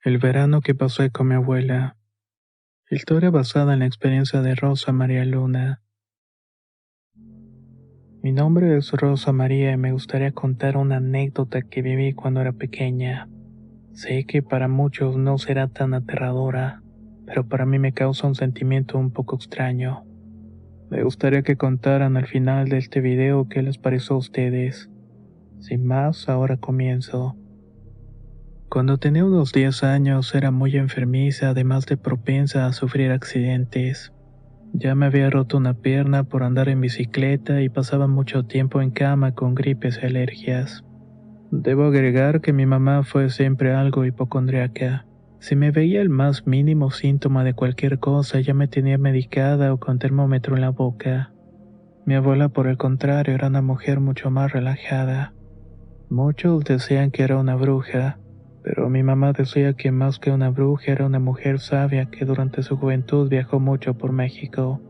El verano que pasé con mi abuela. Historia basada en la experiencia de Rosa María Luna. Mi nombre es Rosa María y me gustaría contar una anécdota que viví cuando era pequeña. Sé que para muchos no será tan aterradora, pero para mí me causa un sentimiento un poco extraño. Me gustaría que contaran al final de este video qué les pareció a ustedes. Sin más, ahora comienzo. Cuando tenía unos 10 años era muy enfermiza, además de propensa a sufrir accidentes. Ya me había roto una pierna por andar en bicicleta y pasaba mucho tiempo en cama con gripes y alergias. Debo agregar que mi mamá fue siempre algo hipocondríaca. Si me veía el más mínimo síntoma de cualquier cosa ya me tenía medicada o con termómetro en la boca. Mi abuela, por el contrario, era una mujer mucho más relajada. Muchos decían que era una bruja, pero mi mamá decía que más que una bruja era una mujer sabia que durante su juventud viajó mucho por México.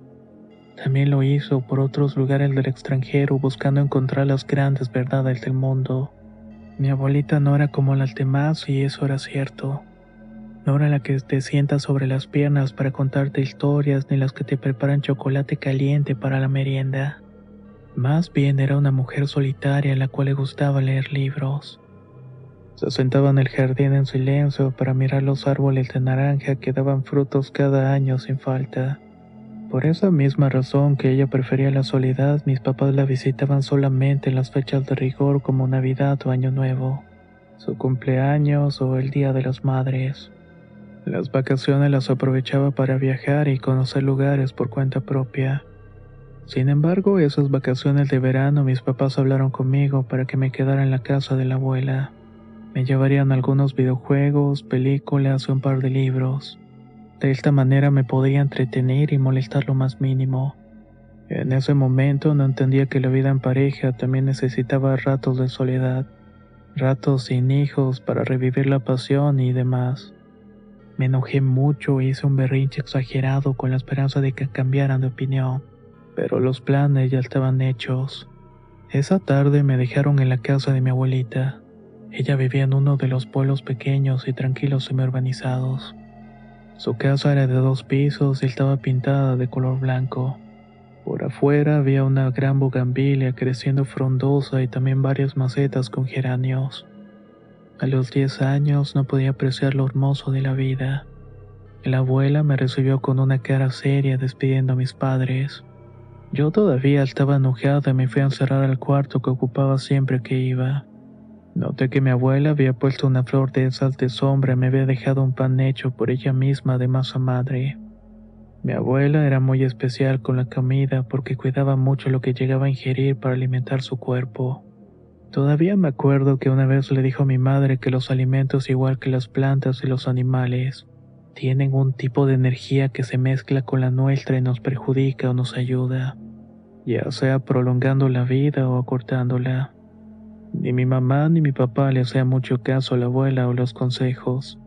También lo hizo por otros lugares del extranjero buscando encontrar las grandes verdades del mundo. Mi abuelita no era como las demás y eso era cierto. No era la que te sienta sobre las piernas para contarte historias ni las que te preparan chocolate caliente para la merienda. Más bien era una mujer solitaria a la cual le gustaba leer libros. Se sentaba en el jardín en silencio para mirar los árboles de naranja que daban frutos cada año sin falta. Por esa misma razón que ella prefería la soledad, mis papás la visitaban solamente en las fechas de rigor como Navidad o Año Nuevo, su cumpleaños o el Día de las Madres. Las vacaciones las aprovechaba para viajar y conocer lugares por cuenta propia. Sin embargo, esas vacaciones de verano mis papás hablaron conmigo para que me quedara en la casa de la abuela. Me llevarían algunos videojuegos, películas y un par de libros. De esta manera me podía entretener y molestar lo más mínimo. En ese momento no entendía que la vida en pareja también necesitaba ratos de soledad, ratos sin hijos para revivir la pasión y demás. Me enojé mucho e hice un berrinche exagerado con la esperanza de que cambiaran de opinión, pero los planes ya estaban hechos. Esa tarde me dejaron en la casa de mi abuelita. Ella vivía en uno de los pueblos pequeños y tranquilos semi-urbanizados. Su casa era de 2 pisos y estaba pintada de color blanco. Por afuera había una gran bugambilia creciendo frondosa y también varias macetas con geranios. A los 10 años no podía apreciar lo hermoso de la vida. La abuela me recibió con una cara seria despidiendo a mis padres. Yo todavía estaba enojada y me fui a encerrar al cuarto que ocupaba siempre que iba. Noté que mi abuela había puesto una flor de esas de sombra y me había dejado un pan hecho por ella misma de masa madre. Mi abuela era muy especial con la comida porque cuidaba mucho lo que llegaba a ingerir para alimentar su cuerpo. Todavía me acuerdo que una vez le dijo a mi madre que los alimentos, igual que las plantas y los animales, tienen un tipo de energía que se mezcla con la nuestra y nos perjudica o nos ayuda, ya sea prolongando la vida o acortándola. Ni mi mamá ni mi papá le hacían mucho caso a la abuela o los consejos,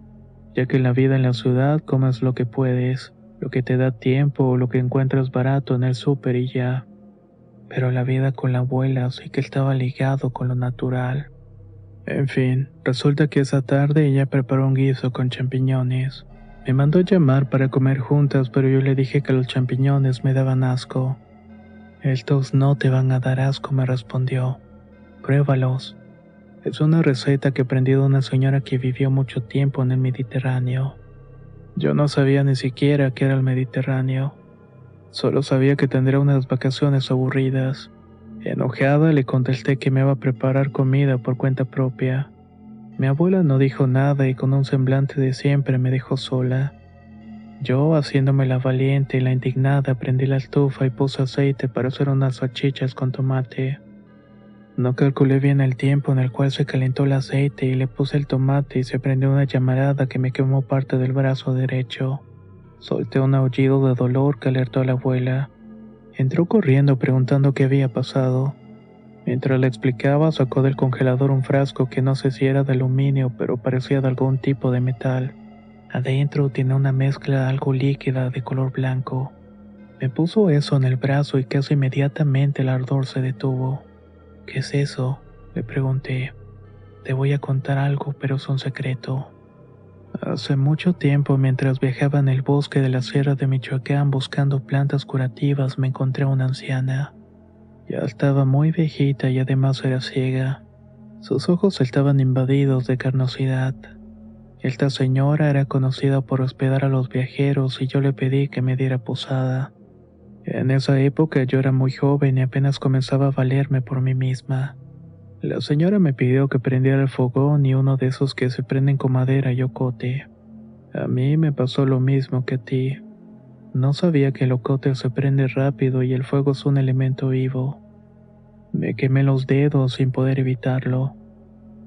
ya que en la vida en la ciudad comes lo que puedes, lo que te da tiempo o lo que encuentras barato en el súper y ya. Pero la vida con la abuela sí que estaba ligado con lo natural. En fin, resulta que esa tarde ella preparó un guiso con champiñones. Me mandó llamar para comer juntas, pero yo le dije que los champiñones me daban asco. Estos no te van a dar asco, me respondió. Pruébalos. Es una receta que aprendí de una señora que vivió mucho tiempo en el Mediterráneo. Yo no sabía ni siquiera qué era el Mediterráneo. Solo sabía que tendría unas vacaciones aburridas. Enojada le contesté que me iba a preparar comida por cuenta propia. Mi abuela no dijo nada y con un semblante de siempre me dejó sola. Yo, haciéndome la valiente y la indignada, prendí la estufa y puse aceite para hacer unas salchichas con tomate. No calculé bien el tiempo en el cual se calentó el aceite y le puse el tomate y se prendió una llamarada que me quemó parte del brazo derecho. Solté un aullido de dolor que alertó a la abuela. Entró corriendo preguntando qué había pasado. Mientras le explicaba, sacó del congelador un frasco que no sé si era de aluminio, pero parecía de algún tipo de metal. Adentro tenía una mezcla algo líquida de color blanco. Me puso eso en el brazo y casi inmediatamente el ardor se detuvo. ¿Qué es eso?, le pregunté. Te voy a contar algo, pero es un secreto. Hace mucho tiempo, mientras viajaba en el bosque de la Sierra de Michoacán buscando plantas curativas, me encontré a una anciana. Ya estaba muy viejita y además era ciega. Sus ojos estaban invadidos de carnosidad. Esta señora era conocida por hospedar a los viajeros y yo le pedí que me diera posada. En esa época yo era muy joven y apenas comenzaba a valerme por mí misma. La señora me pidió que prendiera el fogón y uno de esos que se prenden con madera y ocote. A mí me pasó lo mismo que a ti. No sabía que el ocote se prende rápido y el fuego es un elemento vivo. Me quemé los dedos sin poder evitarlo.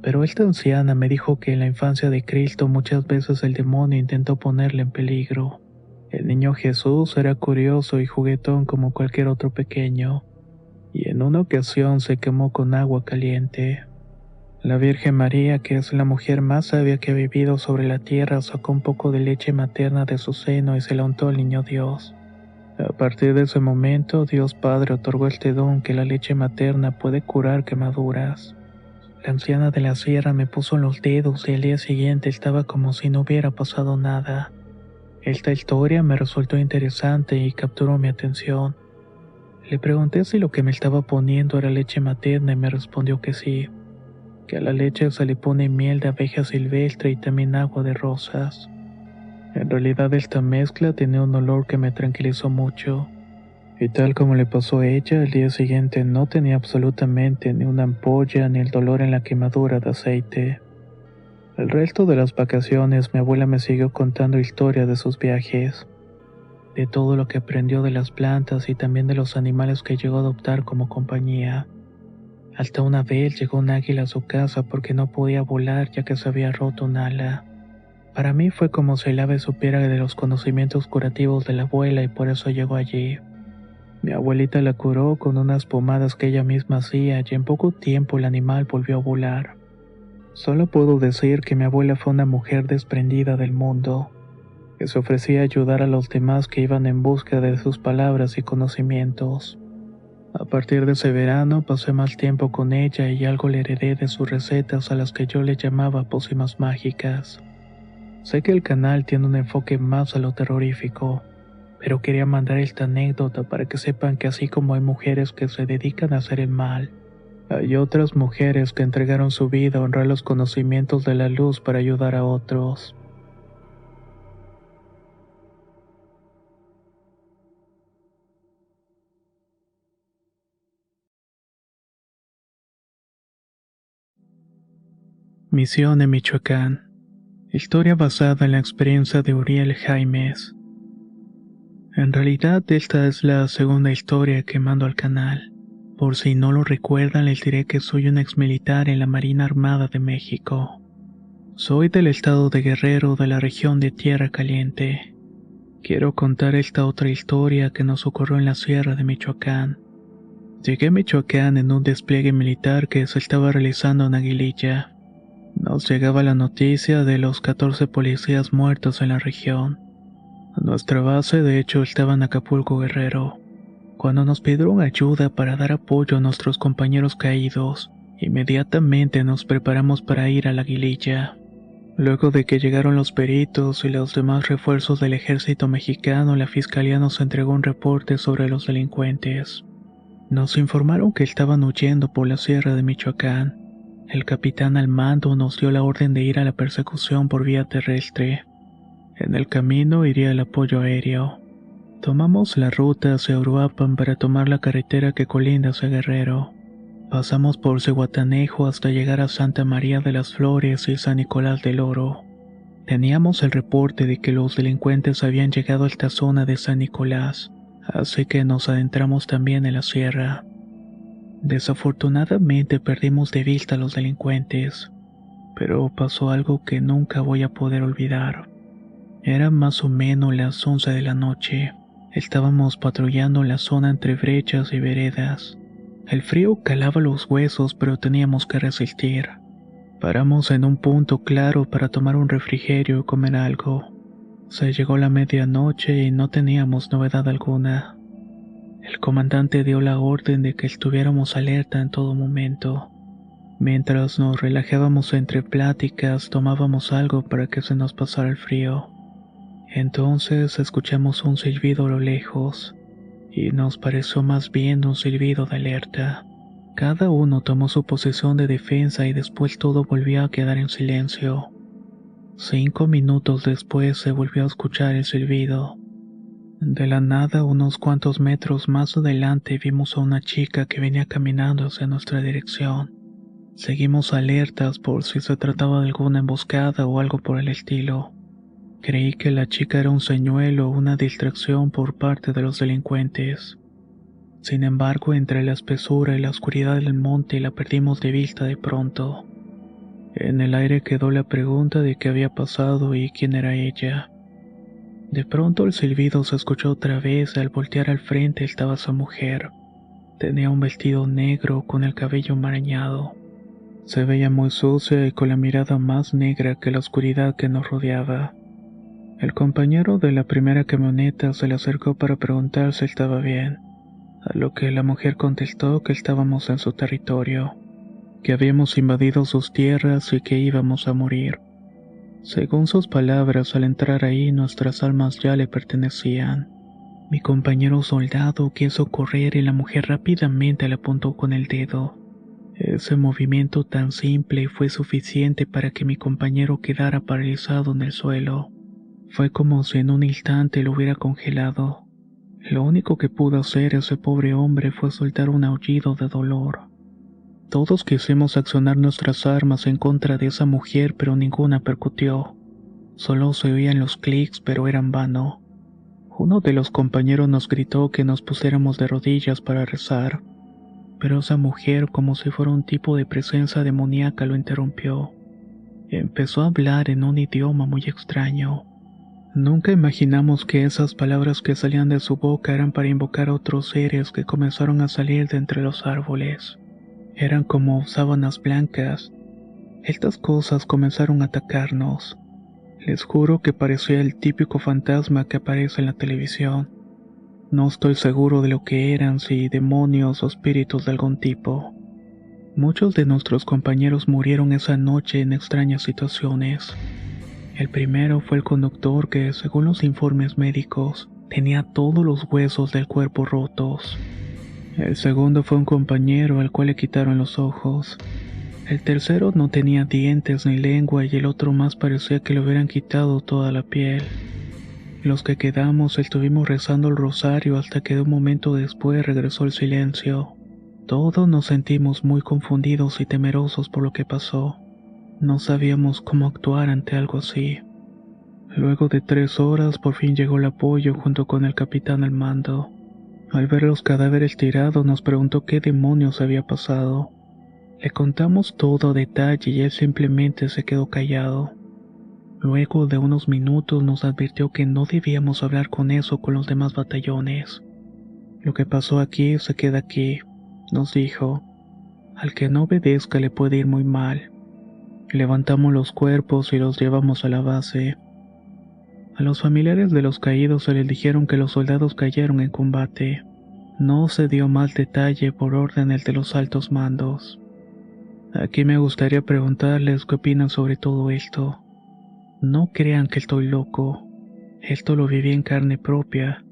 Pero esta anciana me dijo que en la infancia de Cristo muchas veces el demonio intentó ponerle en peligro. El niño Jesús era curioso y juguetón como cualquier otro pequeño, y en una ocasión se quemó con agua caliente. La Virgen María, que es la mujer más sabia que ha vivido sobre la tierra, sacó un poco de leche materna de su seno y se la untó al niño Dios. A partir de ese momento, Dios Padre otorgó este don que la leche materna puede curar quemaduras. La anciana de la sierra me puso en los dedos y al día siguiente estaba como si no hubiera pasado nada. Esta historia me resultó interesante y capturó mi atención. Le pregunté si lo que me estaba poniendo era leche materna y me respondió que sí, que a la leche se le pone miel de abeja silvestre y también agua de rosas. En realidad esta mezcla tenía un olor que me tranquilizó mucho. Y tal como le pasó a ella, al día siguiente no tenía absolutamente ni una ampolla ni el dolor en la quemadura de aceite. El resto de las vacaciones mi abuela me siguió contando historias de sus viajes, de todo lo que aprendió de las plantas y también de los animales que llegó a adoptar como compañía. Hasta una vez llegó un águila a su casa porque no podía volar ya que se había roto un ala. Para mí fue como si el ave supiera de los conocimientos curativos de la abuela y por eso llegó allí. Mi abuelita la curó con unas pomadas que ella misma hacía y en poco tiempo el animal volvió a volar. Solo puedo decir que mi abuela fue una mujer desprendida del mundo, que se ofrecía a ayudar a los demás que iban en busca de sus palabras y conocimientos. A partir de ese verano pasé más tiempo con ella y algo le heredé de sus recetas a las que yo le llamaba pócimas mágicas. Sé que el canal tiene un enfoque más a lo terrorífico, pero quería mandar esta anécdota para que sepan que así como hay mujeres que se dedican a hacer el mal, hay otras mujeres que entregaron su vida a honrar los conocimientos de la luz para ayudar a otros. Misión en Michoacán. Historia basada en la experiencia de Uriel Jaimes. En realidad esta es la segunda historia que mando al canal. Por si no lo recuerdan les diré que soy un exmilitar en la Marina Armada de México. Soy del estado de Guerrero de la región de Tierra Caliente. Quiero contar esta otra historia que nos ocurrió en la sierra de Michoacán. Llegué a Michoacán en un despliegue militar que se estaba realizando en Aguililla. Nos llegaba la noticia de los 14 policías muertos en la región. Nuestra base de hecho estaba en Acapulco, Guerrero. Cuando nos pidieron ayuda para dar apoyo a nuestros compañeros caídos, inmediatamente nos preparamos para ir a la Aguililla. Luego de que llegaron los peritos y los demás refuerzos del ejército mexicano, la fiscalía nos entregó un reporte sobre los delincuentes. Nos informaron que estaban huyendo por la sierra de Michoacán. El capitán al mando nos dio la orden de ir a la persecución por vía terrestre. En el camino iría el apoyo aéreo. Tomamos la ruta hacia Uruapan para tomar la carretera que colinda hacia Guerrero. Pasamos por Zihuatanejo hasta llegar a Santa María de las Flores y San Nicolás del Oro. Teníamos el reporte de que los delincuentes habían llegado a esta zona de San Nicolás, así que nos adentramos también en la sierra. Desafortunadamente perdimos de vista a los delincuentes, pero pasó algo que nunca voy a poder olvidar. Eran más o menos las 11 de la noche. Estábamos patrullando la zona entre brechas y veredas. El frío calaba los huesos, pero teníamos que resistir. Paramos en un punto claro para tomar un refrigerio y comer algo. Se llegó la medianoche y no teníamos novedad alguna. El comandante dio la orden de que estuviéramos alerta en todo momento. Mientras nos relajábamos entre pláticas, tomábamos algo para que se nos pasara el frío. Entonces escuchamos un silbido a lo lejos, y nos pareció más bien un silbido de alerta. Cada uno tomó su posición de defensa y después todo volvió a quedar en silencio. 5 minutos después se volvió a escuchar el silbido. De la nada, unos cuantos metros más adelante, vimos a una chica que venía caminando hacia nuestra dirección. Seguimos alertas por si se trataba de alguna emboscada o algo por el estilo. Creí que la chica era un señuelo o una distracción por parte de los delincuentes. Sin embargo, entre la espesura y la oscuridad del monte la perdimos de vista de pronto. En el aire quedó la pregunta de qué había pasado y quién era ella. De pronto el silbido se escuchó otra vez y al voltear al frente estaba esa mujer. Tenía un vestido negro con el cabello enmarañado. Se veía muy sucia y con la mirada más negra que la oscuridad que nos rodeaba. El compañero de la primera camioneta se le acercó para preguntar si estaba bien, a lo que la mujer contestó que estábamos en su territorio, que habíamos invadido sus tierras y que íbamos a morir. Según sus palabras, al entrar ahí nuestras almas ya le pertenecían. Mi compañero soldado quiso correr y la mujer rápidamente le apuntó con el dedo. Ese movimiento tan simple fue suficiente para que mi compañero quedara paralizado en el suelo. Fue como si en un instante lo hubiera congelado. Lo único que pudo hacer ese pobre hombre fue soltar un aullido de dolor. Todos quisimos accionar nuestras armas en contra de esa mujer, pero ninguna percutió. Solo se oían los clics, pero eran vano. Uno de los compañeros nos gritó que nos pusiéramos de rodillas para rezar, pero esa mujer, como si fuera un tipo de presencia demoníaca, lo interrumpió. Empezó a hablar en un idioma muy extraño. Nunca imaginamos que esas palabras que salían de su boca eran para invocar a otros seres que comenzaron a salir de entre los árboles. Eran como sábanas blancas. Estas cosas comenzaron a atacarnos. Les juro que parecía el típico fantasma que aparece en la televisión. No estoy seguro de lo que eran, si demonios o espíritus de algún tipo. Muchos de nuestros compañeros murieron esa noche en extrañas situaciones. El primero fue el conductor que, según los informes médicos, tenía todos los huesos del cuerpo rotos. El segundo fue un compañero al cual le quitaron los ojos. El tercero no tenía dientes ni lengua y el otro más parecía que le hubieran quitado toda la piel. Los que quedamos estuvimos rezando el rosario hasta que de un momento después regresó el silencio. Todos nos sentimos muy confundidos y temerosos por lo que pasó. No sabíamos cómo actuar ante algo así. Luego de 3 horas por fin llegó el apoyo junto con el capitán al mando. Al ver los cadáveres tirados nos preguntó qué demonios había pasado. Le contamos todo a detalle y él simplemente se quedó callado. Luego de unos minutos nos advirtió que no debíamos hablar con eso con los demás batallones. Lo que pasó aquí se queda aquí, nos dijo. Al que no obedezca le puede ir muy mal. Levantamos los cuerpos y los llevamos a la base. A los familiares de los caídos se les dijeron que los soldados cayeron en combate. No se dio más detalle por órdenes de los altos mandos. Aquí me gustaría preguntarles qué opinan sobre todo esto. No crean que estoy loco. Esto lo viví en carne propia,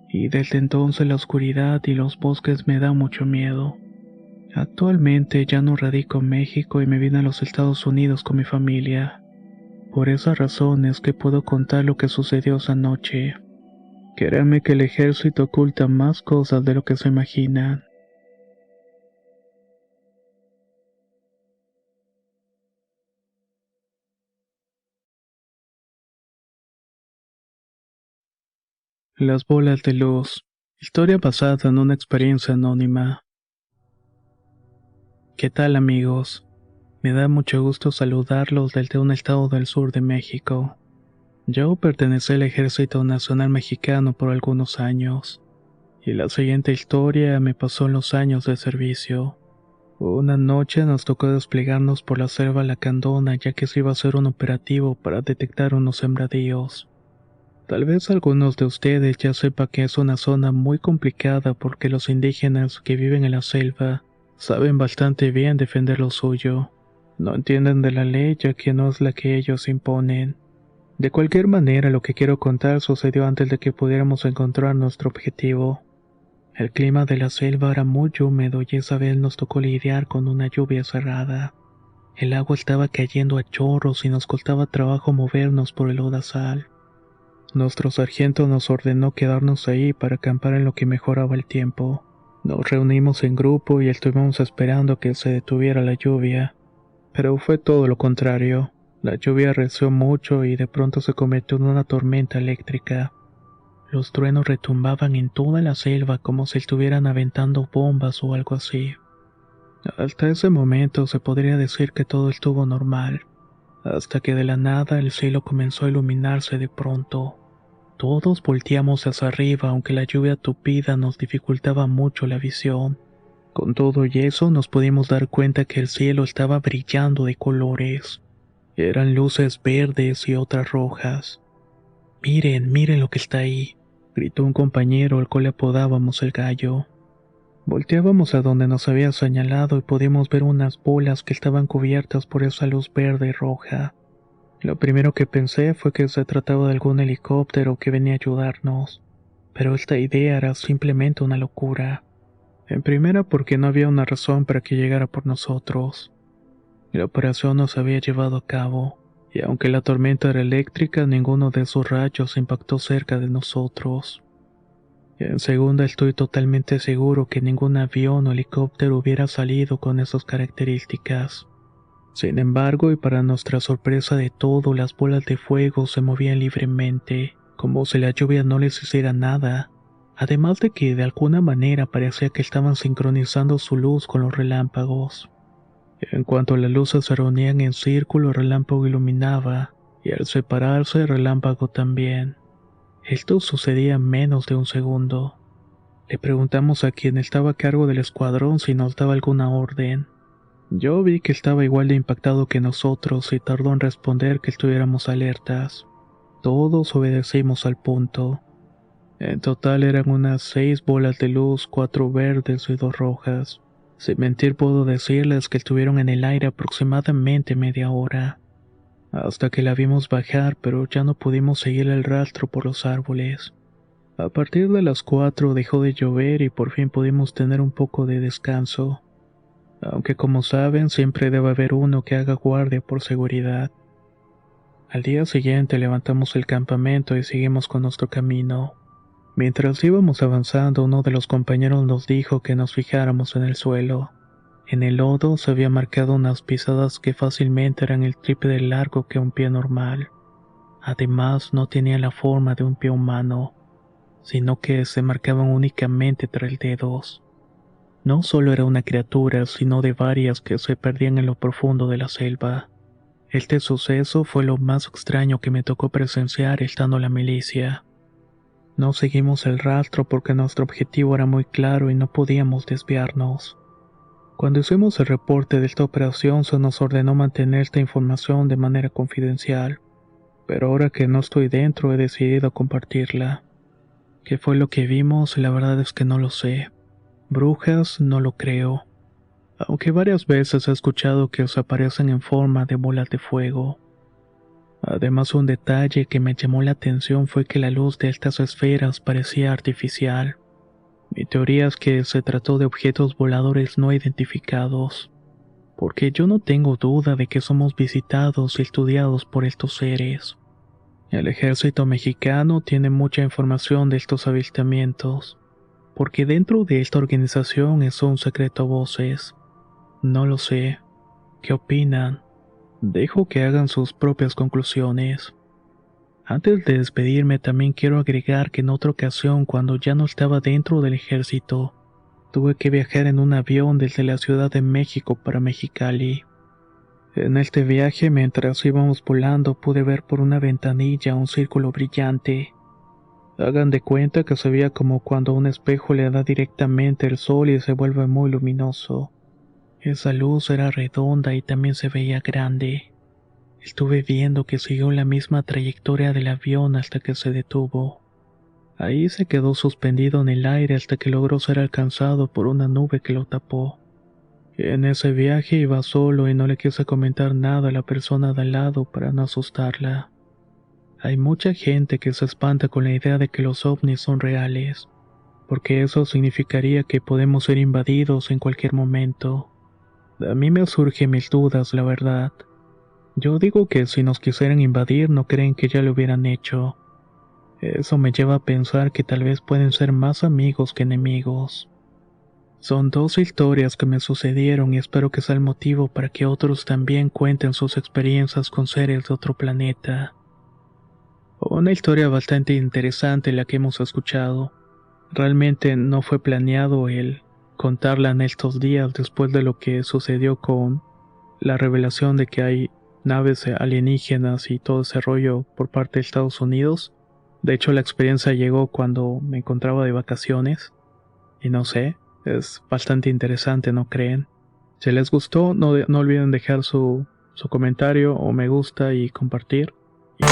y desde entonces la oscuridad y los bosques me dan mucho miedo. Actualmente ya no radico en México y me vine a los Estados Unidos con mi familia. Por esa razón es que puedo contar lo que sucedió esa noche. Créanme que el ejército oculta más cosas de lo que se imaginan. Las bolas de luz. Historia basada en una experiencia anónima. ¿Qué tal, amigos? Me da mucho gusto saludarlos desde un estado del sur de México. Yo pertenecí al Ejército Nacional Mexicano por algunos años, y la siguiente historia me pasó en los años de servicio. Una noche nos tocó desplegarnos por la selva Lacandona, ya que se iba a hacer un operativo para detectar unos sembradíos. Tal vez algunos de ustedes ya sepan que es una zona muy complicada porque los indígenas que viven en la selva Saben bastante bien defender lo suyo. No entienden de la ley ya que no es la que ellos imponen. De cualquier manera, lo que quiero contar sucedió antes de que pudiéramos encontrar nuestro objetivo. El clima de la selva era muy húmedo y esa vez nos tocó lidiar con una lluvia cerrada. El agua estaba cayendo a chorros y nos costaba trabajo movernos por el lodazal. Nuestro sargento nos ordenó quedarnos ahí para acampar en lo que mejoraba el tiempo. Nos reunimos en grupo y estuvimos esperando que se detuviera la lluvia. Pero fue todo lo contrario. La lluvia arreció mucho y de pronto se convirtió en una tormenta eléctrica. Los truenos retumbaban en toda la selva como si estuvieran aventando bombas o algo así. Hasta ese momento se podría decir que todo estuvo normal, hasta que de la nada el cielo comenzó a iluminarse de pronto. Todos volteamos hacia arriba aunque la lluvia tupida nos dificultaba mucho la visión. Con todo y eso nos pudimos dar cuenta que el cielo estaba brillando de colores. Eran luces verdes y otras rojas. Miren, miren lo que está ahí, gritó un compañero al cual le apodábamos el gallo. Volteábamos a donde nos había señalado y pudimos ver unas bolas que estaban cubiertas por esa luz verde y roja. Lo primero que pensé fue que se trataba de algún helicóptero que venía a ayudarnos, pero esta idea era simplemente una locura. En primera porque no había una razón para que llegara por nosotros. La operación no se había llevado a cabo, y aunque la tormenta era eléctrica, ninguno de esos rayos impactó cerca de nosotros. En segunda, estoy totalmente seguro que ningún avión o helicóptero hubiera salido con esas características. Sin embargo, y para nuestra sorpresa de todo, las bolas de fuego se movían libremente, como si la lluvia no les hiciera nada, además de que de alguna manera parecía que estaban sincronizando su luz con los relámpagos. En cuanto las luces se reunían en círculo, el relámpago iluminaba, y al separarse, el relámpago también. Esto sucedía en menos de un segundo. Le preguntamos a quien estaba a cargo del escuadrón si nos daba alguna orden. Yo vi que estaba igual de impactado que nosotros y tardó en responder que estuviéramos alertas. Todos obedecimos al punto. En total eran unas 6 bolas de luz, 4 verdes y 2 rojas. Sin mentir puedo decirles que estuvieron en el aire aproximadamente media hora, hasta que la vimos bajar, pero ya no pudimos seguir el rastro por los árboles. A partir de las 4 dejó de llover y por fin pudimos tener un poco de descanso. Aunque como saben, siempre debe haber uno que haga guardia por seguridad. Al día siguiente levantamos el campamento y seguimos con nuestro camino. Mientras íbamos avanzando, uno de los compañeros nos dijo que nos fijáramos en el suelo. En el lodo se había marcado unas pisadas que fácilmente eran el triple de largo que un pie normal. Además, no tenía la forma de un pie humano, sino que se marcaban únicamente 3 dedos. No solo era una criatura, sino de varias que se perdían en lo profundo de la selva. Este suceso fue lo más extraño que me tocó presenciar estando en la milicia. No seguimos el rastro porque nuestro objetivo era muy claro y no podíamos desviarnos. Cuando hicimos el reporte de esta operación se nos ordenó mantener esta información de manera confidencial, pero ahora que no estoy dentro he decidido compartirla. ¿Qué fue lo que vimos? La verdad es que no lo sé. Brujas no lo creo, aunque varias veces he escuchado que se aparecen en forma de bolas de fuego. Además, un detalle que me llamó la atención fue que la luz de estas esferas parecía artificial. Mi teoría es que se trató de objetos voladores no identificados, porque yo no tengo duda de que somos visitados y estudiados por estos seres. El ejército mexicano tiene mucha información de estos avistamientos, porque dentro de esta organización es un secreto a voces. No lo sé. ¿Qué opinan? Dejo que hagan sus propias conclusiones. Antes de despedirme también quiero agregar que en otra ocasión cuando ya no estaba dentro del ejército, tuve que viajar en un avión desde la Ciudad de México para Mexicali. En este viaje mientras íbamos volando pude ver por una ventanilla un círculo brillante. Hagan de cuenta que se veía como cuando un espejo le da directamente el sol y se vuelve muy luminoso. Esa luz era redonda y también se veía grande. Estuve viendo que siguió la misma trayectoria del avión hasta que se detuvo. Ahí se quedó suspendido en el aire hasta que logró ser alcanzado por una nube que lo tapó. En ese viaje iba solo y no le quise comentar nada a la persona de al lado para no asustarla. Hay mucha gente que se espanta con la idea de que los ovnis son reales, porque eso significaría que podemos ser invadidos en cualquier momento. A mí me surgen mil dudas, la verdad. Yo digo que si nos quisieran invadir no creen que ya lo hubieran hecho. Eso me lleva a pensar que tal vez pueden ser más amigos que enemigos. Son dos historias que me sucedieron y espero que sea el motivo para que otros también cuenten sus experiencias con seres de otro planeta. Una historia bastante interesante la que hemos escuchado. Realmente no fue planeado el contarla en estos días después de lo que sucedió con la revelación de que hay naves alienígenas y todo ese rollo por parte de Estados Unidos. De hecho, la experiencia llegó cuando me encontraba de vacaciones. Y no sé, es bastante interesante, ¿no creen? Si les gustó, no olviden dejar su comentario o me gusta y compartir. Y